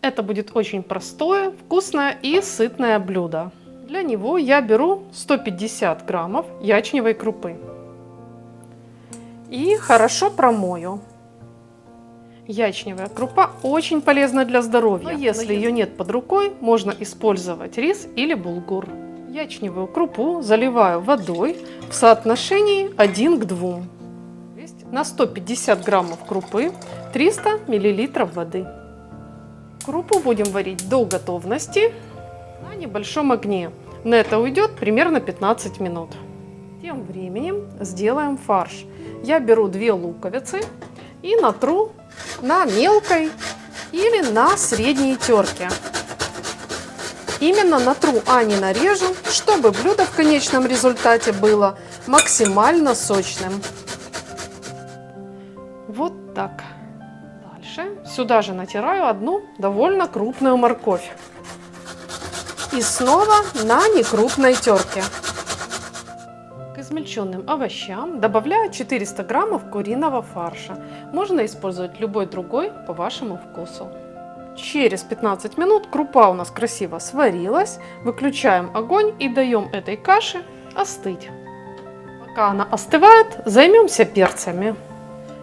Это будет очень простое, вкусное и сытное блюдо. Для него я беру 150 граммов ячневой крупы и хорошо промою. Ячневая крупа очень полезна для здоровья, но если ее нет под рукой, можно использовать рис или булгур. Ячневую крупу заливаю водой в соотношении 1 к 2. На 150 граммов крупы 300 миллилитров воды. Крупу будем варить до готовности на небольшом огне. На это уйдет примерно 15 минут. Тем временем сделаем фарш. Я беру 2 луковицы и натру на мелкой или на средней терке. Именно натру, а не нарежу, чтобы блюдо в конечном результате было максимально сочным. Вот так. Дальше сюда же натираю одну довольно крупную морковь. И снова на некрупной терке. К измельченным овощам добавляю 400 граммов куриного фарша. Можно использовать любой другой по вашему вкусу. Через 15 минут крупа у нас красиво сварилась. Выключаем огонь и даем этой каше остыть. Пока она остывает, займемся перцами.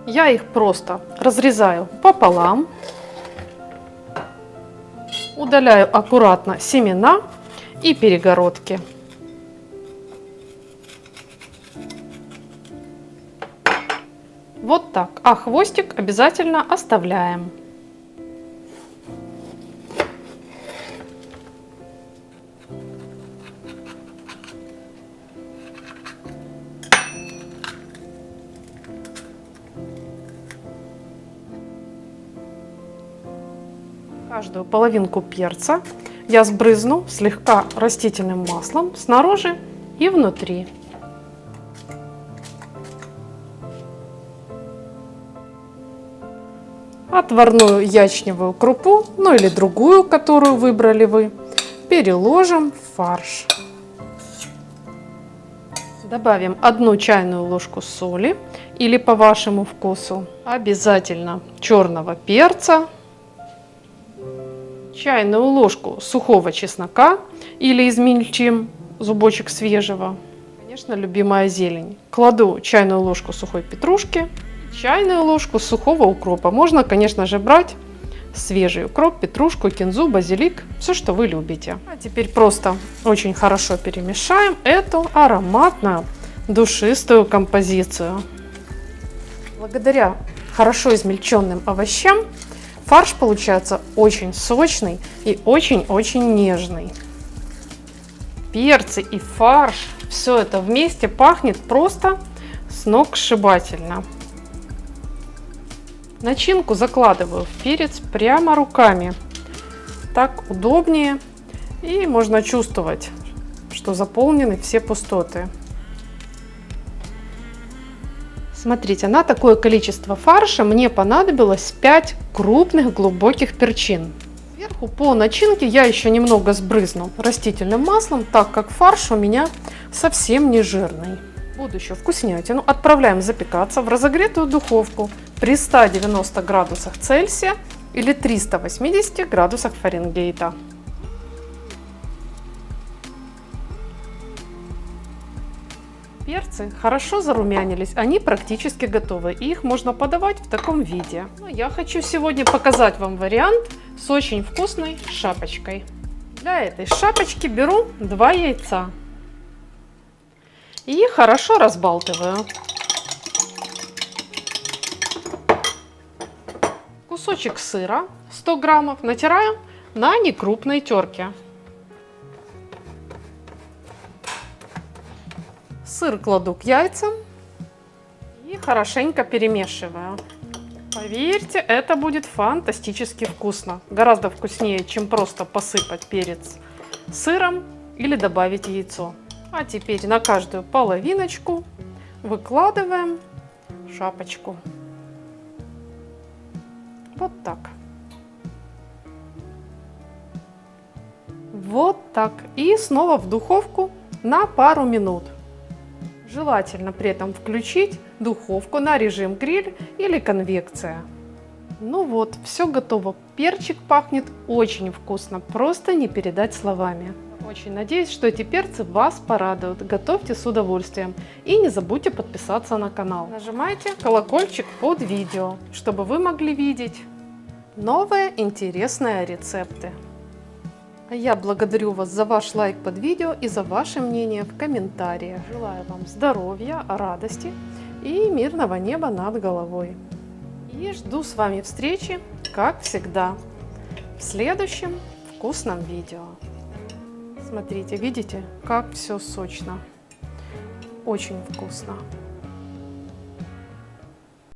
Я их просто разрезаю пополам. Удаляю аккуратно семена и перегородки. Вот так. А хвостик обязательно оставляем. Каждую половинку перца я сбрызну слегка растительным маслом снаружи и внутри. Отварную ячневую крупу, ну или другую, которую выбрали вы, переложим в фарш. Добавим 1 чайную ложку соли или по вашему вкусу. Обязательно черного перца. Чайную ложку сухого чеснока или измельчим зубочек свежего. Конечно, любимая зелень. Кладу чайную ложку сухой петрушки, чайную ложку сухого укропа. Можно, конечно же, брать свежий укроп, петрушку, кинзу, базилик, все, что вы любите. А теперь просто очень хорошо перемешаем эту ароматную, душистую композицию. Благодаря хорошо измельченным овощам фарш получается очень сочный и очень-очень нежный. Перцы и фарш, все это вместе пахнет просто сногсшибательно. Начинку закладываю в перец прямо руками. Так удобнее и можно чувствовать, что заполнены все пустоты. Смотрите, на такое количество фарша мне понадобилось 5 крупных глубоких перчин. Сверху по начинке я еще немного сбрызну растительным маслом, так как фарш у меня совсем не жирный. Будущую вкуснятину отправляем запекаться в разогретую духовку при 190 градусах Цельсия или 380 градусах Фаренгейта. Перцы хорошо зарумянились, они практически готовы, и их можно подавать в таком виде. Но я хочу сегодня показать вам вариант с очень вкусной шапочкой. Для этой шапочки беру 2 яйца и хорошо разбалтываю. Кусочек сыра 100 граммов натираю на некрупной терке. Сыр кладу к яйцам и хорошенько перемешиваю. Поверьте, это будет фантастически вкусно. Гораздо вкуснее, чем просто посыпать перец сыром или добавить яйцо. А теперь на каждую половиночку выкладываем шапочку. Вот так. Вот так. И снова в духовку на пару минут. Желательно при этом включить духовку на режим гриль или конвекция. Ну вот, все готово. Перчик пахнет очень вкусно, просто не передать словами. Очень надеюсь, что эти перцы вас порадуют. Готовьте с удовольствием. И не забудьте подписаться на канал. Нажимайте колокольчик под видео, чтобы вы могли видеть новые интересные рецепты. А я благодарю вас за ваш лайк под видео и за ваше мнение в комментариях. Желаю вам здоровья, радости и мирного неба над головой. И жду с вами встречи, как всегда, в следующем вкусном видео. Смотрите, видите, как все сочно. Очень вкусно.